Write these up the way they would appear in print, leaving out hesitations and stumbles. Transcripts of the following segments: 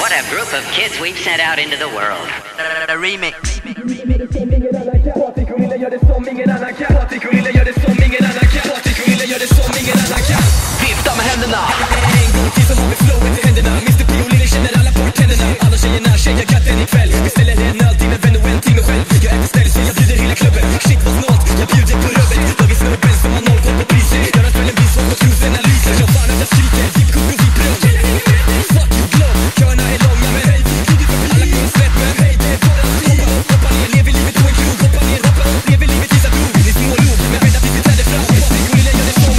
What a group of kids we've sent out into the world. The remix. Vifta med händerna. En gång till så har vi flowet i händerna. Mr. P och Lille känner alla bartenderna. Alla tjejerna tjejar katten ikväll. Vi ställer en öl till en vän och en timme själv. Jag är på stället så jag bjuder hela klubben. Shit vad snålt, jag bjuder på röven. Dagens snubben som har noll koll på priser. Gör att kvällen blir svår och trosen lyser. Jag fan att jag skriker, dipp kok och vipp röv. Fuck you glow, köerna är långa men hej. Alla kommer släpp men hej. Det är bara att hoppa ner. Lever livet på en krog, hoppa ner, hoppa upp. Lever livet tills jag dog. Ni små log, men vänta tills vi träder fram. Patrik och Lille gör det som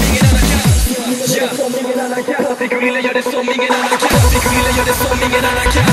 ingen annan kan. Patrik och Lille gör det som ingen annan kan. Patrik och Lille gör det som ingen annan kan.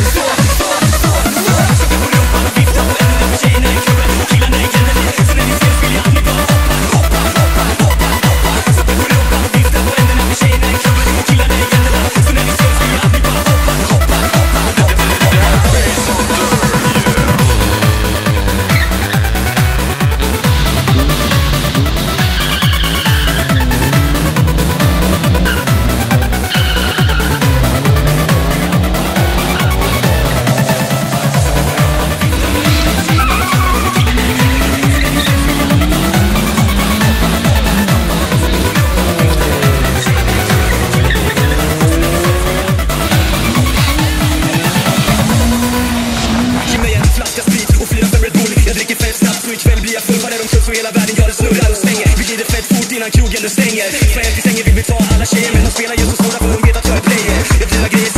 Krogen du stänger. För vi stänger vill vi ta alla tjejer. Men de spelar just så svåra för de vet att jag är player. Jag driver grejer